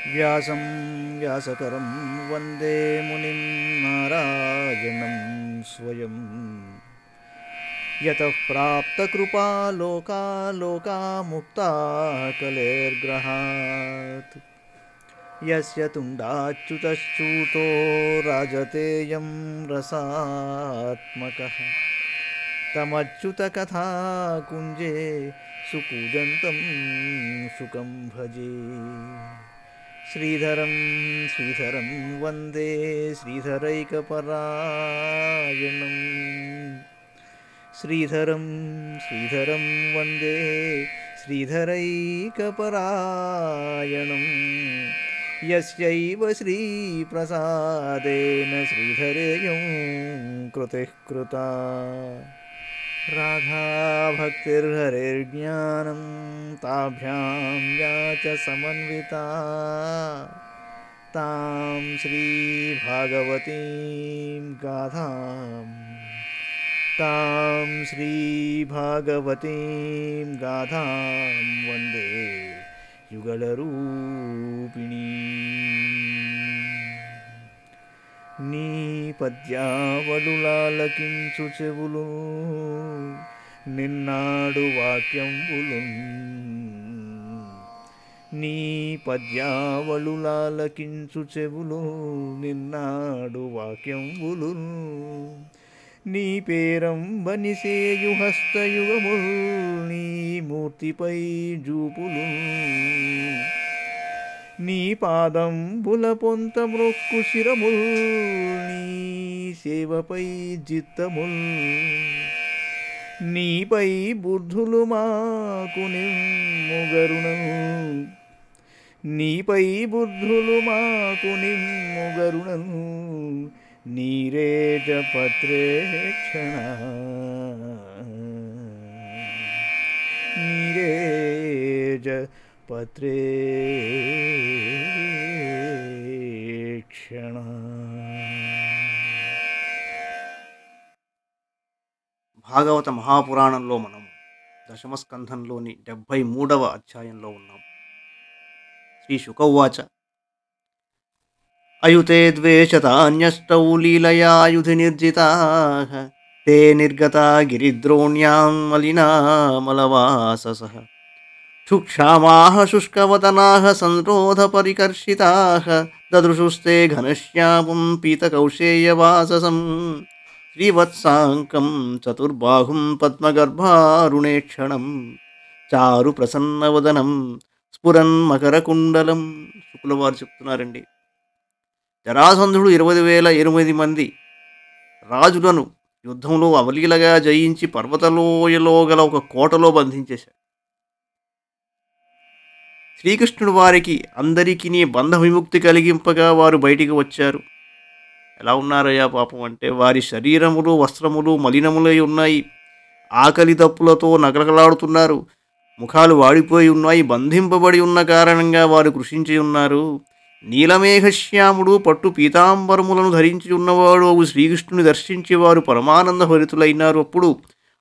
వ్యాసం వ్యాసకరం వందే మునిం నారాయణం స్వయం యతః ప్రాప్తకృపా లోకా ముక్తా కలేర్గ్రహాత్ యస్య తుండాచ్యుతశ్చ్యూతో రాజతేయం రసాత్మకః తమచ్యుతకథా కుంజే సుకూజంతం శుకం భజే. శ్రీధరం శ్రీధరం వందే శ్రీధరైకపరాయణం. శ్రీధరం శ్రీధరం వందే శ్రీధరైకపరాయణం. యస్యైవ శ్రీప్రసాదేన శ్రీధరేయం కృతిః కృతా. రాధాభక్తిర్హరిర్జ్ఞానం తాభ్యాం యా చ సమన్వితా తాం శ్రీభాగవతీం గాథాం వందే యుగళరూపిణీ. నీ పద్యావళులాలకించు చెవులు నిన్నాడు వాక్యంబులు. నీ పద్యావళులాలకించు చెవులు నిన్నాడు వాక్యంబులు. నీ పేరంబనిసేయు హస్తయుగముల్ నీ మూర్తిపై జూపులు. నీ పాదంబుల పొంత మ్రొక్కు శిరముల్ నీ సేవపై జిత్తముల్. నీపై బుద్ధులు మాకు నిమ్ముగరుణము. నీపై బుద్ధులు మాకు నిమ్ముగరుణము. నీరేజ పత్రేక్షణ నీరేజ పత్రేక్షణ. భాగవత మహాపురాణంలో మనం దశమస్కంధంలోని 73వ అధ్యాయంలో ఉన్నాం. శ్రీ శుకౌవాచ. అయుతే ద్వేషతాన్యష్టౌ లీలయాయుధి నిర్జితాః తే నిర్గతా గిరిద్రోణ్యాం మలినామలవాససః క్షుక్షామాః శుష్కవదనాః సంరోధ పరికర్షితాః దదృశుస్తే ఘనశ్యామం పీతకౌశేయవాససం శ్రీవత్సాంకం చతుర్బాహుం పద్మగర్భారుణేక్షణం చారు ప్రసన్నవదనం స్ఫురన్ మకరకుండలం. శుకుల వారు చెప్తున్నారండి, జరాసంధుడు 20,008 మంది రాజులను యుద్ధంలో అవలీలగా జయించి పర్వతలోయలో గల ఒక కోటలో బంధించేశాడు. శ్రీకృష్ణుడు వారికి అందరికీ బంధ విముక్తి కలిగింపగా వారు బయటికి వచ్చారు. ఎలా ఉన్నారయ్యా పాపం అంటే, వారి శరీరములు వస్త్రములు మలినములై ఉన్నాయి, ఆకలి తప్పులతో నగలగలాడుతున్నారు, ముఖాలు వాడిపోయి ఉన్నాయి, బంధింపబడి ఉన్న కారణంగా వారు కృషించి ఉన్నారు. నీలమేఘశ్యాముడు పట్టు పీతాంబరములను ధరించి ఉన్నవాడు శ్రీకృష్ణుని దర్శించి వారు పరమానంద భరితులైనారు. అప్పుడు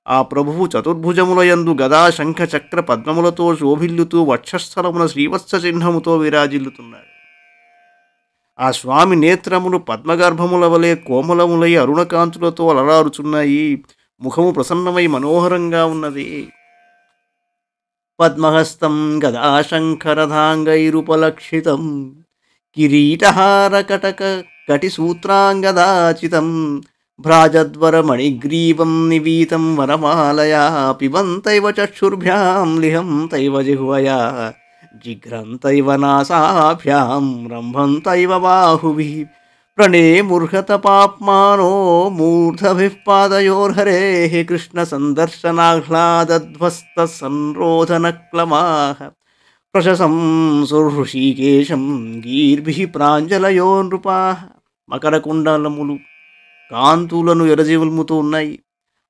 ఆ ప్రభువు చతుర్భుజములయందు గదా శంఖ చక్ర పద్మములతో శోభిల్లుతూ వక్షస్థలమున శ్రీవత్స చిహ్నముతో విరాజిల్లుతున్నాడు. ఆ స్వామి నేత్రములు పద్మగర్భముల వలె కోమలములై అరుణకాంతులతో అలరారుచున్నాయి. ముఖము ప్రసన్నమై మనోహరంగా ఉన్నది. పద్మహస్తం గదాశంకరధాంగైరుపలక్షితం కిరీటహార కటక కటిసూత్రాంగదాచితం భ్రాజద్వరమణిగ్రీవం నివీతం వరమాలయా పిబంతైవ చక్షుర్భ్యాం లిహంతైవ జిహ్వయా జిఘ్రంతైవ నాసాభ్యాం రంభంతైవ బాహుభిః ప్రణేముర్హత పాప్మానో మూర్ధభిః పాదయోర్హరేః కృష్ణ సందర్శనాహ్లాదధ్వస్త సంరోధనక్లమాః ప్రశంసుర్హృషీకేశం గీర్భిః ప్రాంజలయో నృపాః. మకరకుండలములు కాంతులను ఎరజిములుతూ ఉన్నాయి.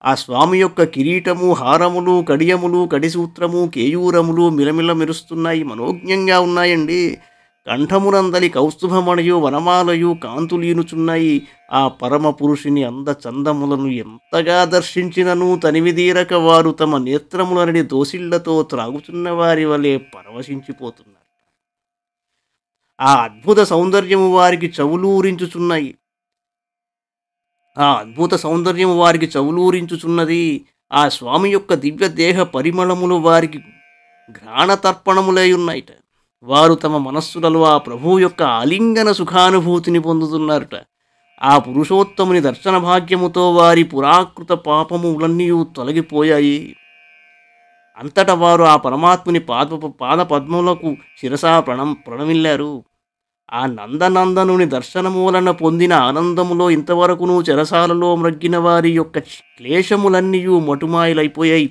ఆ స్వామి యొక్క కిరీటము, హారములు, కడియములు, కడిసూత్రము, కేయూరములు మిలమిల మెరుస్తున్నాయి, మనోజ్ఞంగా ఉన్నాయండి. కంఠమునందలి కౌస్తుభమణియు వనమాలయు కాంతులీనుచున్నాయి. ఆ పరమ పురుషుని అందచందములను ఎంతగా దర్శించినను తనివిదీరక వారు తమ నేత్రములనడి దోసిళ్లతో త్రాగుతున్న వారి వలె పరవశించిపోతున్నారు. ఆ అద్భుత సౌందర్యము వారికి చెవులూరించుచున్నాయి. ఆ అద్భుత సౌందర్యము వారికి చెవులూరించుచున్నది. ఆ స్వామి యొక్క దివ్య దేహ పరిమళములు వారికి ఘ్రాణతర్పణములై ఉన్నాయిట. వారు తమ మనస్సులలో ఆ ప్రభువు యొక్క ఆలింగన సుఖానుభూతిని పొందుతున్నారట. ఆ పురుషోత్తముని దర్శన భాగ్యముతో వారి పురాకృత పాపములన్నీ తొలగిపోయాయి. అంతటా వారు ఆ పరమాత్ముని పాద పద్మములకు శిరసా ప్రణమిల్లారు. ఆ నందనందనుని దర్శనము వలన పొందిన ఆనందములో ఇంతవరకును చెరసాలలో మ్రగ్గిన వారి యొక్క క్లేశములన్నీ మటుమాయలైపోయాయి.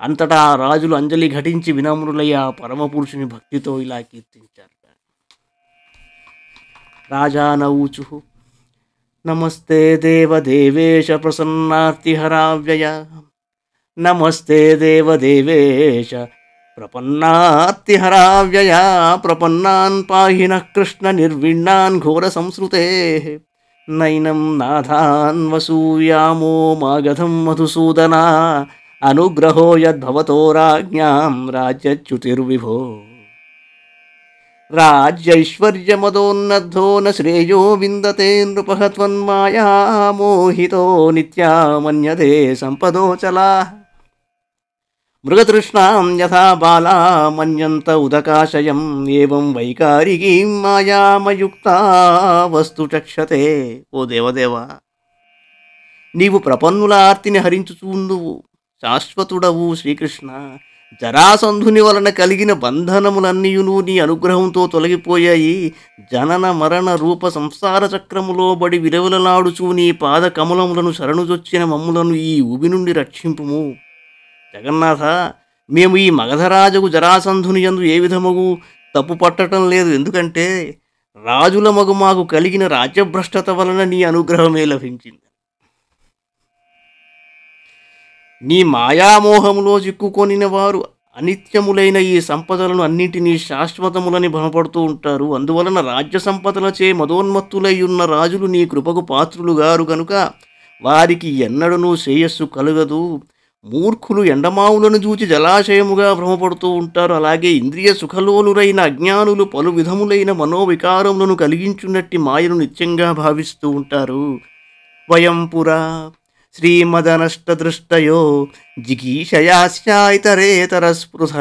అంతటా ఆ రాజులు అంజలి ఘటించి వినమ్రులై ఆ పరమపురుషుని భక్తితో ఇలా కీర్తించారు. రాజానౌచు నమస్తే దేవదేవేశ ప్రసన్నార్తిహరావ్యయ నమస్తే దేవదేవేశ ప్రపన్నార్తిహరావ్యయ ప్రపన్నాన్ పాహి నః కృష్ణ నిర్విణ్ణాన్ ఘోర సంస్ృతే నైనం నాథాన్ వసూయామో మాగధం మధుసూదనా అనుగ్రహో యద్భవతో రాజ్ఞాం రాజ్యచ్యుతిర్విభో రాజ్యైశ్వర్యమదోన్నద్ధో న శ్రేయో విందతే నృపః త్వన్మాయా మోహితో నిత్యా మన్యతే సంపదోచలా మృగతృష్ణాం యథా బాలా మన్యంత ఉదకాశయం ఏవం వైకారికీం మాయామయుక్తా వస్తు చక్షతే. ఓ దేవదేవా, నీవు ప్రపన్నుల ఆర్తిని హరించుచుందువు, శాశ్వతుడవు శ్రీకృష్ణ. జరాసంధుని వలన కలిగిన బంధనములన్నీయును నీ అనుగ్రహంతో తొలగిపోయాయి. జనన మరణ రూప సంసార చక్రములో బడి విలవిలలాడుచూ నీ పాద కమలములను శరణుజొచ్చిన మమ్ములను ఈ ఊబి నుండి రక్షింపుము. జగన్నాథ, మేము ఈ మగధరాజుకు జరాసంధుని యందు ఏ విధముగు తప్పు పట్టడం లేదు. ఎందుకంటే రాజుల మగు మాకు కలిగిన రాజ్యభ్రష్టత వలన నీ అనుగ్రహమే లభించింది. నీ మాయామోహములో చిక్కుకొనిన వారు అనిత్యములైన ఈ సంపదలను అన్నింటినీ శాశ్వతములని భ్రమపడుతూ ఉంటారు. అందువలన రాజ్య సంపదలచే మదోన్మత్తులై ఉన్న రాజులు నీ కృపకు పాత్రులు గారు గనుక వారికి ఎన్నడూ శ్రేయస్సు కలుగదు. మూర్ఖులు ఎండమావులను చూచి జలాశయముగా భ్రమపడుతూ ఉంటారు. అలాగే ఇంద్రియ సుఖలోలురైన అజ్ఞానులు పలు విధములైన మనోవికారములను కలిగించున్నట్టి మాయను నిత్యంగా భావిస్తూ ఉంటారు. వయం పురా శ్రీమదనష్టదృష్టయో జిగీషయాస్యాయితరేతరస్పృశ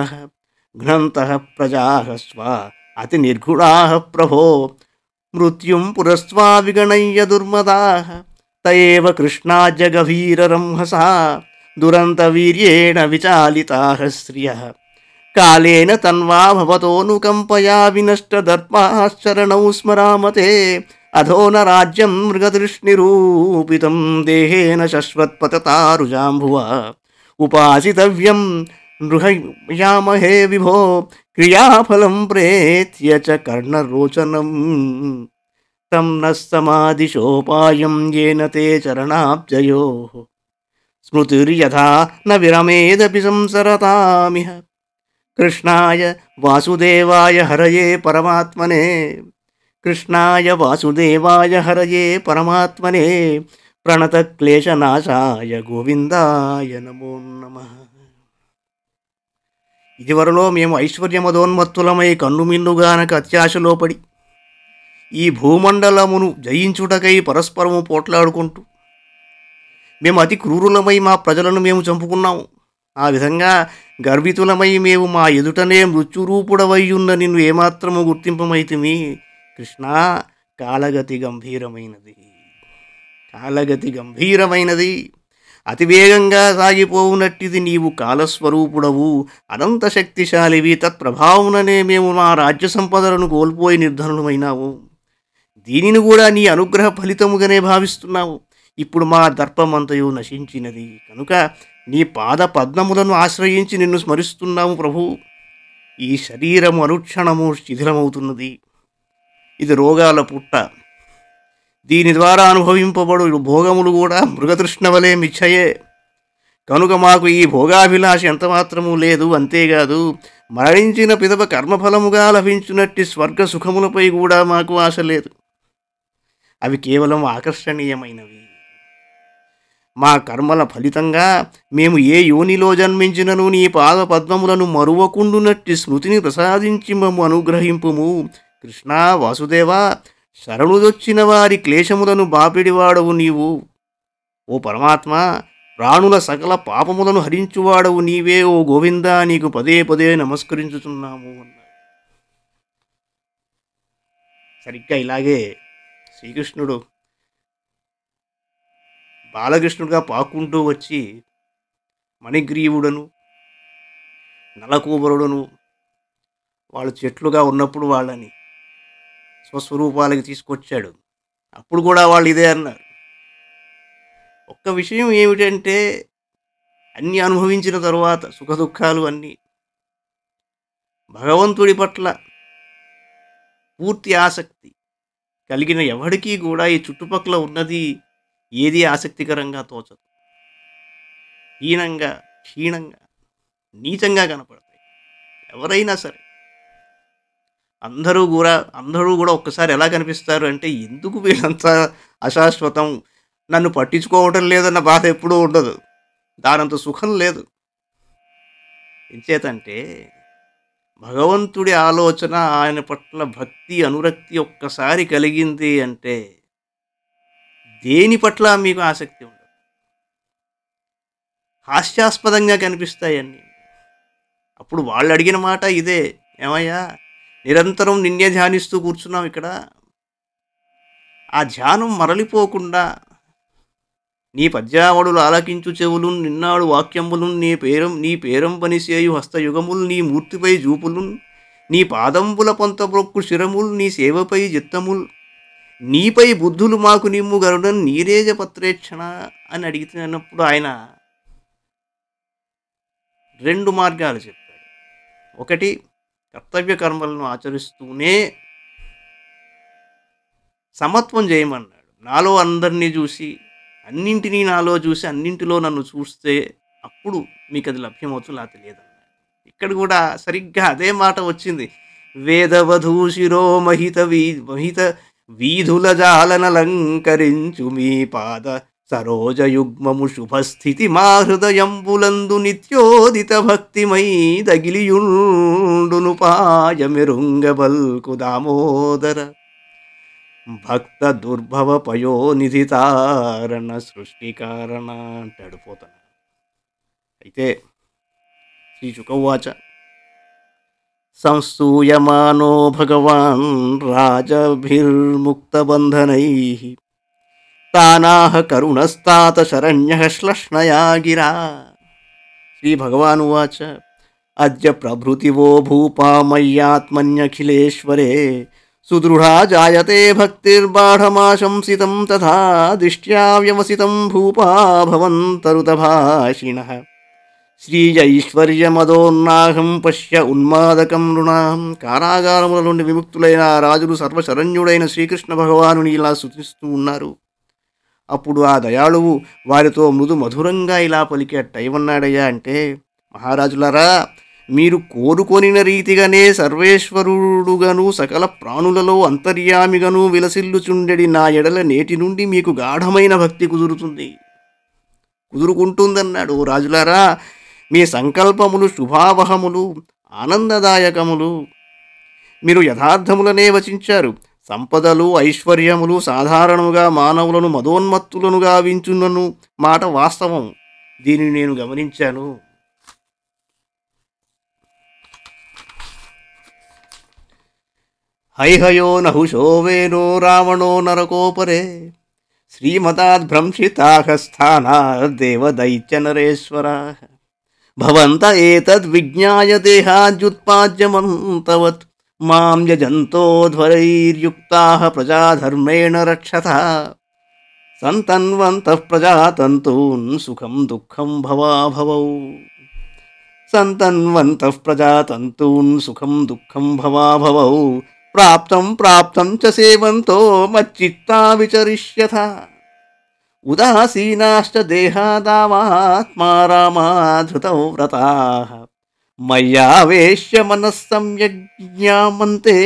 ఘ్నంతః ప్రజాః స్వ అతి నిర్గుణాః ప్రభో మృత్యుం పురస్వా విగణయ్య దుర్మదాః తయేవ కృష్ణాజ్య గభీరరంహసా దురంతవీర్యేణ విచాలితాః శ్రియః కాలేన తన్వా భవతోనుకంపయా వినష్టదర్పాశ్చరణౌ స్మరామతే అధోన రాజ్యం మృగదృష్నిరూపితం దేహేన శశ్వత్పతతారుజాంభువ ఉపాసితవ్యం నృహయామహే విభో క్రియాఫలం ప్రేత్య చ కర్ణరోచనం తం నః సమాదిశోపాయం యేన తే చరణాబ్జయోః స్మృతిర్యథా న విరమేదపి సంసరతామిహ కృష్ణాయ వాసుదేవాయ హరయే పరమాత్మనే కృష్ణాయ వాసుదేవాయ హరయే పరమాత్మనే ప్రణతక్లేశనాశాయ గోవిందాయ నమో నమః. ఇదివరలో మేము ఐశ్వర్యమదోన్మత్తులమై కన్నుమిన్నుగానక అత్యాశలో పడి ఈ భూమండలమును జయించుటకై పరస్పరము పోట్లాడుకుంటూ మేము అతి క్రూరులమై మా ప్రజలను మేము చంపుకున్నాము. ఆ విధంగా గర్వితులమై మేము మా ఎదుటనే మృత్యురూపుడవయ్యున్న నిన్ను ఏమాత్రము గుర్తింపమైతిమి. కృష్ణ, కాలగతి గంభీరమైనది అతివేగంగా సాగిపోవునట్టిది. నీవు కాలస్వరూపుడవు, అనంత శక్తిశాలివి. తత్ప్రభావముననే మేము మా రాజ్య సంపదలను కోల్పోయి నిర్ధనులమైనాము. దీనిని కూడా నీ అనుగ్రహ ఫలితముగానే భావిస్తున్నావు. ఇప్పుడు మా దర్పమంతయు నశించినది కనుక నీ పాద పద్మములను ఆశ్రయించి నిన్ను స్మరిస్తున్నాము ప్రభు. ఈ శరీరము అనుక్షణము శిథిలమవుతున్నది. ఇది రోగాల పుట్ట. దీని ద్వారా అనుభవింపబడు భోగములు కూడా మృగతృష్ణ వలె మిచ్చయే. కనుక మాకు ఈ భోగాభిలాష ఎంతమాత్రము లేదు. అంతేకాదు, మరణించిన పిదప కర్మఫలముగా లభించినట్టి స్వర్గ సుఖములపై కూడా మాకు ఆశ లేదు. అవి కేవలం ఆకర్షణీయమైనవి. మా కర్మల ఫలితంగా మేము ఏ యోనిలో జన్మించినను నీ పాద పద్మములను మరువకుండునట్టి స్మృతిని ప్రసాదించి మమ్ము అనుగ్రహింపుము. కృష్ణ వాసుదేవ, శరణుదొచ్చిన వారి క్లేశములను బాపిడివాడవు నీవు. ఓ పరమాత్మ, ప్రాణుల సకల పాపములను హరించువాడవు నీవే. ఓ గోవింద, నీకు పదే పదే నమస్కరించుతున్నాము అన్నాడు. సరిగ్గా ఇలాగే శ్రీకృష్ణుడు బాలకృష్ణుడిగా పాక్కుంటూ వచ్చి మణిగ్రీవుడను నలకూబరుడును వాళ్ళు చెట్లుగా ఉన్నప్పుడు వాళ్ళని స్వస్వరూపాలకి తీసుకొచ్చాడు. అప్పుడు కూడా వాళ్ళు ఇదే అన్నారు. ఒక్క విషయం ఏమిటంటే, అన్నీ అనుభవించిన తరువాత సుఖదుఖాలు అన్నీ భగవంతుడి పట్ల పూర్తి ఆసక్తి కలిగిన ఎవడికి కూడా ఈ చుట్టుపక్కల ఉన్నది ఏది ఆసక్తికరంగా తోచదు. హీనంగా, క్షీణంగా, నీచంగా కనపడతాయి. ఎవరైనా సరే అందరూ కూడా ఒక్కసారి ఎలా కనిపిస్తారు అంటే, ఎందుకు వీళ్ళంతా అశాశ్వతం, నన్ను పట్టించుకోవటం లేదన్న బాధ ఎప్పుడూ ఉండదు. దానంత సుఖం లేదు. ఎంచేతంటే భగవంతుడి ఆలోచన, ఆయన పట్ల భక్తి అనురక్తి ఒక్కసారి కలిగింది అంటే దేని పట్ల మీకు ఆసక్తి ఉండదు. హాస్యాస్పదంగా కనిపిస్తాయి అన్నీ. అప్పుడు వాళ్ళు అడిగిన మాట ఇదే, ఏమయ్యా నిరంతరం నిన్నే ధ్యానిస్తూ కూర్చున్నాం ఇక్కడ, ఆ ధ్యానం మరలిపోకుండా నీ పద్యావడులు ఆలకించు చెవులు, నిన్నాడు వాక్యములు, నీ పేరం పనిసేయు హస్తయుగములు, నీ మూర్తిపై జూపులు, నీ పాదంబుల పొంతబ్రొక్కు శిరములు, నీ సేవపై చిత్తములు, నీపై బుద్ధులు మాకు నిమ్ము గరుడన్ నీరేజ పత్రేక్షణ అని అడిగినప్పుడు ఆయన 2 మార్గాలు చెప్పాడు. ఒకటి, కర్తవ్య కర్మలను ఆచరిస్తూనే సమత్వం చేయమన్నాడు. నాలో అందరినీ చూసి, అన్నింటినీ నాలో చూసి, అన్నింటిలో నన్ను చూస్తే అప్పుడు మీకు అది లభ్యమవుతుంది, అలా తెలియదన్నాడు. ఇక్కడ కూడా సరిగ్గా అదే మాట వచ్చింది. వేదవధూశిరో మహిత వీధుల జాలనలంకరించు మీ పాద సరోజయుగ్మము శుభస్థితి మా హృదయంబులందు నిత్యోదిత భక్తిమై దగిలియుండును పాయమెరుంగబల్కు దామోదర భక్త దుర్భవ పయోనిధి తారణ సృష్టికారణ అంటాడు పోతన. అయితే శ్రీ శుకవాచ, సంస్తూయమానో భగవాన్ రాజభిర్ముక్తబంధనైః తానాహ కరుణస్తాత శరణ్యః శ్లష్ణయా గిరా. శ్రీ భగవానువాచ, అద్య ప్రభృతివో భూపా మయ్యాత్మన్యఖిలేశ్వరే సుదృఢా జాయతే భక్తిర్బాఢమాశంసితం తథా దిష్ట్యా వ్యవసితం భూపా భవంతరుతభాషిణః శ్రీయైశ్వర్యమదోన్నాహం పశ్య ఉన్మాదకం నృణాం. కారాగారముల నుండి విముక్తులైన రాజులు సర్వశరణ్యుడైన శ్రీకృష్ణ భగవానుని ఇలా స్తుతిస్తూ ఉన్నారు. అప్పుడు ఆ దయాళువు వారితో మృదు మధురంగా ఇలా పలికేట ఏమన్నాడయ్యా అంటే, మహారాజులారా, మీరు కోరుకొనిన రీతిగానే సర్వేశ్వరుడుగను సకల ప్రాణులలో అంతర్యామిగను విలసిల్లుచుండెడి నా ఎడల నేటి నుండి మీకు గాఢమైన భక్తి కుదురుకుంటుందన్నాడు. ఓ రాజులారా, మీ సంకల్పములు శుభావహములు ఆనందదాయకములు. మీరు యథార్థములనే వచించారు. సంపదలు ఐశ్వర్యములు సాధారణముగా మానవులను మదోన్మత్తులను గావించున్నను మాట వాస్తవం. దీనిని నేను గమనించాను. హైహయో నహుషో వేనో రావణో నరకోపరే శ్రీమతాద్భ్రంశితాః స్థానాద్దేవదైత్య నరేశ్వరాః భవంత ఏతద్విజ్ఞాయ దేహాద్యుత్పాద్యమంతవత్ మాం యజంతోధ్వరైర్యుక్తాః ప్రజాధర్మేణ రక్షతః సంతన్వంతః ప్రజాతంతూన్ సుఖం దుఃఖం భవాభవౌ. సంతన్వంతః ప్రజాతంతూన్ సుఖం దుఃఖం భవాభవౌ ప్రాప్తం చ సేవంతో మచ్చిత్తా విచరిష్యథ ఉదాసీనాశ్చ దేహాదావాత్మా రామాధృతౌ వ్రతాః మయ్యావేశ్య మనస్సమ్యజ్ఞామంతే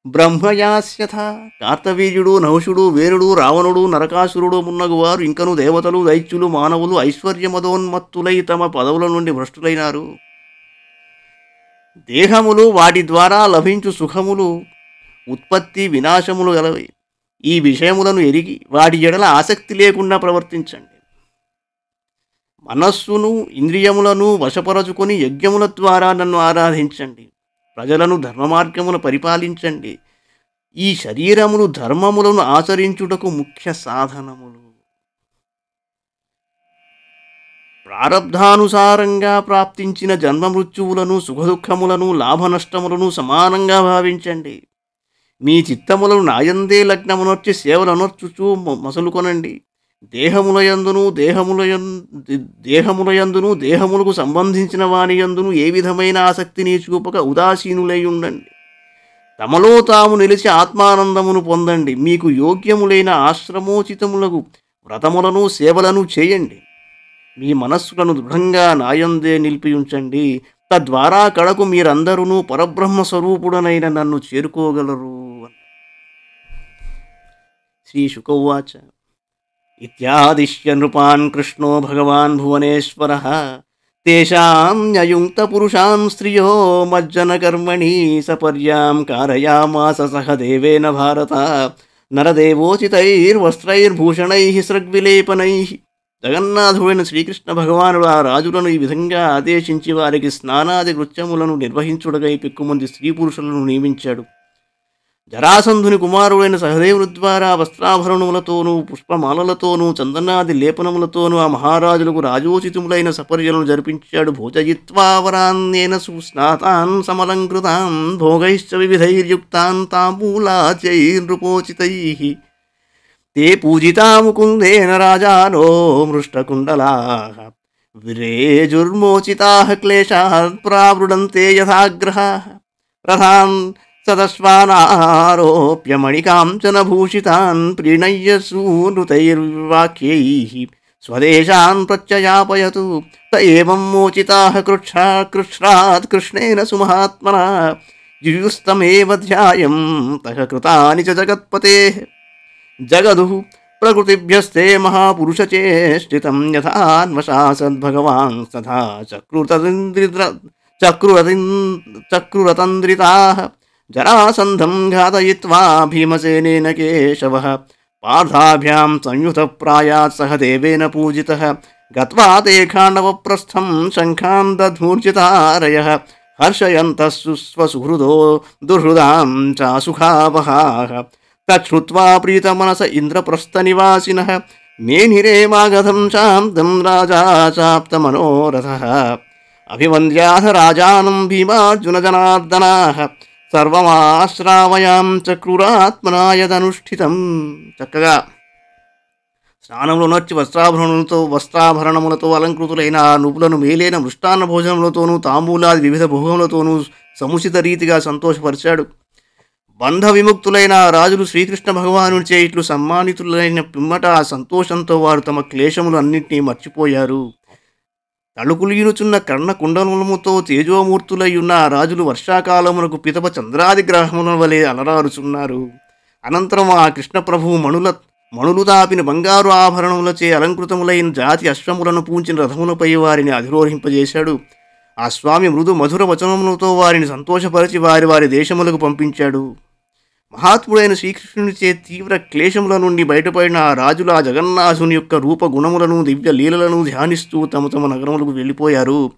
బ్రహ్మయాస్యథ. కార్తవీర్యుడు, నహుషుడు, వేరుడు, రావణుడు, నరకాసురుడు మున్నగు వారు ఇంకను దేవతలు, దైత్యులు, మానవులు ఐశ్వర్యమదోన్మత్తులై తమ పదవుల నుండి భ్రష్టులైనారు. దేహములు, వాటి ద్వారా లభించు సుఖములు ఉత్పత్తి వినాశములు గలవి. ఈ విషయములను ఎరిగి వాటి ఎడల ఆసక్తి లేకుండా ప్రవర్తించండి. మనస్సును ఇంద్రియములను వశపరచుకొని యజ్ఞముల ద్వారా నన్ను ఆరాధించండి. ప్రజలను ధర్మ మార్గమును పరిపాలించండి. ఈ శరీరములు ధర్మములను ఆచరించుటకు ముఖ్య సాధనములు. ప్రారబ్ధానుసారంగా ప్రాప్తించిన జన్మ మృత్యువులను సుఖదుఖములను లాభనష్టములను సమానంగా భావించండి. మీ చిత్తములను నాయందే లగ్నమునర్చి సేవలనర్చుచూ మసలుకొనండి. దేహములయందును దేహములకు సంబంధించిన వాని యందును ఏ విధమైన ఆసక్తిని చూపక ఉదాసీనులై ఉండండి. తమలో తాము నిలిచి ఆత్మానందమును పొందండి. మీకు యోగ్యములైన ఆశ్రమోచితములకు వ్రతములను సేవలను చేయండి. మీ మనస్సులను దృఢంగా నాయందే నిలిపి ఉంచండి. తద్వారా కడకు మీరందరూ పరబ్రహ్మ స్వరూపుడనైన నన్ను చేరుకోగలరు. శ్రీ శుకౌవాచ. ఇత్యాదిశ్య నృపాన్ కృష్ణో భగవాన్ భువనేశ్వరః తేషాం న్యయుక్త పురుషాం స్త్రియో మజ్జన కర్మణి సపర్యాం కారయామాస సహ దేవేన భారత నరదేవోచితైర్వస్త్రైర్భూషణైః సృగ్విలేపనైః. జగన్నాథుడైన శ్రీకృష్ణ భగవానుడు ఆ రాజులను ఈ విధంగా ఆదేశించి వారికి స్నానాది కృత్యములను నిర్వహించుటకై పెక్కుమంది స్త్రీ పురుషులను నియమించాడు. జరాసంధుని కుమారుడైన సహదేవుని ద్వారా వస్త్రాభరణములతోనూ పుష్పమాలలతోనూ చందనాది లేపనములతోనూ ఆ మహారాజులకు రాజోచితములైన సపర్యలను జరిపించాడు. భోజయిత్వా వరాన్నేన సుస్నాతాన్ సమలంకృతాన్ భోగైశ్చ వివిధైర్యుక్తాన్ తాంబూలాచైర్నృపోచితైః తే పూజితా ముకుందేన రాజానో మృష్టకుండలాః విరేజుర్మోచితాః క్లేశాత్ ప్రావృడంతే యథాగ్రహాః రథాన్ సదశ్వానారోప్య మణికాంచనభూషితాన్ ప్రీణయ్య సూనృతైర్వాక్యైః స్వదేశాన్ ప్రత్యయాపయతు త ఏవం మోచితాః కృష్ణాత్ కృష్ణేన సుమహాత్మనా యుయుస్తమేవ ధ్యాయం తః కృతాని చ జగత్పతేః. జగదు ప్రకృతిభ్యస్తే మహాపురుషచేష్టితం యథాన్వశాసద్భగవాన్ తథా చక్రురతంద్రితాః జరాసంధం ఘాతయిత్వా భీమసేనేన కేశవః పార్థాభ్యాం సంయుతప్రాయాత్ సహ దేవేన పూజితః గత్వా తే ఖాండవప్రస్థం శంఖాన్ దధ్మూర్జితారయః హర్షయంతః స్వసుహృదో దుర్హృదాం చాసుఖావహాః. తచ్ఛ్రుత్వా ప్రీతమనస ఇంద్రప్రస్థనివాసినః మేనిరే మాగధం శాంతం రాజా చాప్తమనోరథः అభివంద్యాథ రాజానం భీమార్జునజనార్దనాః సర్వమాశ్రావయాం చక్రురాత్మనాయదనుష్ఠితం. చక్కగా స్నానంలో నొచ్చి వస్త్రాభరణములతో అలంకృతులైన నువ్వులను మేలైన మృష్టాన్న భోజనములతోనూ తాంబూలాది వివిధ భోగములతోనూ సముచిత రీతిగా సంతోషపరిచాడు. బంధ విముక్తులైన రాజులు శ్రీకృష్ణ భగవానుడిచే ఇట్లు సమ్మానితులైన పిమ్మట ఆ సంతోషంతో వారు తమ క్లేశములు అన్నింటినీ మర్చిపోయారు. తళుకులీనుచున్న కర్ణ కుండలములతో తేజోమూర్తులై ఉన్న ఆ రాజులు వర్షాకాలమునకు పితప చంద్రాది గ్రహముల వలె అలరారుచున్నారు. అనంతరం ఆ కృష్ణప్రభువు మణులు దాపిన బంగారు ఆభరణములచే అలంకృతములైన జాతి అశ్వములను పూంచిన రథములపై వారిని అధిరోహింపజేశాడు. ఆ స్వామి మృదు మధుర వచనములతో వారిని సంతోషపరిచి వారి దేశములకు పంపించాడు. మహాత్ముడైన శ్రీకృష్ణునిచే తీవ్ర క్లేశముల నుండి బయటపడిన ఆ రాజులు ఆ జగన్నాథుని యొక్క రూప గుణములను దివ్య లీలలను ధ్యానిస్తూ తమ తమ నగరములకు వెళ్ళిపోయారు.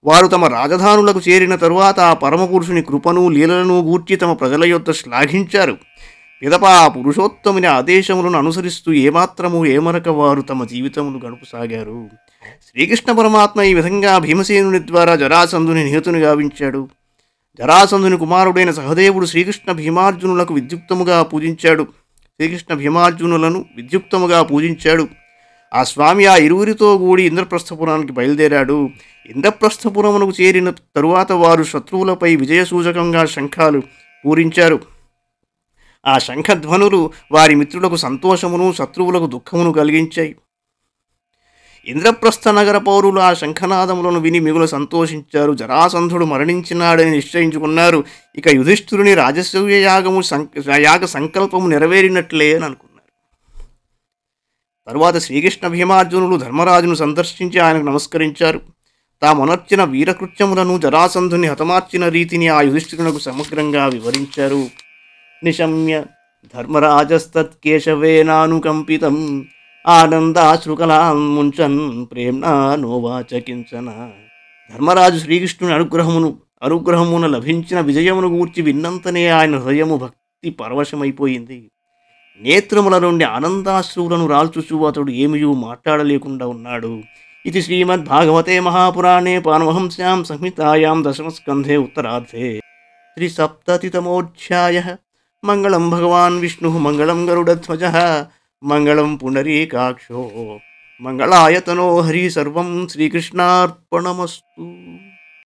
వారు తమ రాజధానులకు చేరిన తరువాత ఆ పరమపురుషుని కృపను లీలలను గూర్చి తమ ప్రజల యొద్ద శ్లాఘించారు. పిదప ఆ పురుషోత్తముని ఆదేశములను అనుసరిస్తూ ఏమాత్రము ఏమరక వారు తమ జీవితమును గడుపుసాగారు. శ్రీకృష్ణ పరమాత్మ ఈ విధంగా భీమసేనుని ద్వారా జరాసంధుని నిహతుని గావించాడు. జరాసంధుని కుమారుడైన సహదేవుడు శ్రీకృష్ణ భీమార్జునులను విద్యుక్తముగా పూజించాడు. ఆ స్వామి ఆ ఇరువురితో కూడి ఇంద్రప్రస్థపురానికి బయలుదేరాడు. ఇంద్రప్రస్థపురమునకు చేరిన తరువాత వారు శత్రువులపై విజయసూచకంగా శంఖాలు పూరించారు. ఆ శంఖధ్వనులు వారి మిత్రులకు సంతోషమును శత్రువులకు దుఃఖమును కలిగించాయి. ఇంద్రప్రస్థ నగర పౌరులు ఆ శంఖనాదములను విని మిగులు సంతోషించారు. జరాసంధుడు మరణించినాడని నిశ్చయించుకున్నారు. ఇక యుధిష్ఠిరుని రాజసూయ యాగ సంకల్పము నెరవేరినట్లే అని అనుకున్నారు. తరువాత శ్రీకృష్ణ భీమార్జునులు ధర్మరాజును సందర్శించి ఆయనకు నమస్కరించారు. తామొనర్చిన వీరకృత్యములను జరాసంధుని హతమార్చిన రీతిని ఆ యుధిష్ఠిరునకు సమగ్రంగా వివరించారు. నిశమ్య ధర్మరాజస్తత్కేశవేనానుకంపితం ఆనందాశ్రుకలాం ముంచన్ ప్రేమ్నా నోవాచ కించన. ధర్మరాజు శ్రీకృష్ణుని అనుగ్రహమున లభించిన విజయమును గూర్చి విన్నంతనే ఆయన హృదయము భక్తి పరవశమైపోయింది. నేత్రముల నుండి ఆనందాశ్రువులను రాల్చుచూ అతడు ఏమియూ మాట్లాడలేకుండా ఉన్నాడు. ఇది శ్రీమద్భాగవతే మహాపురాణే పానమహంస్యాం సంహితాయాం దశమస్కంధే ఉత్తరార్ధే త్రిసప్తతితమోऽధ్యాయः. మంగళం భగవాన్ విష్ణు మంగళం గరుడధ్వజ మంగళం పుండరీకాక్షో మంగళాయతనో హరి. సర్వం శ్రీకృష్ణార్పణమస్తు.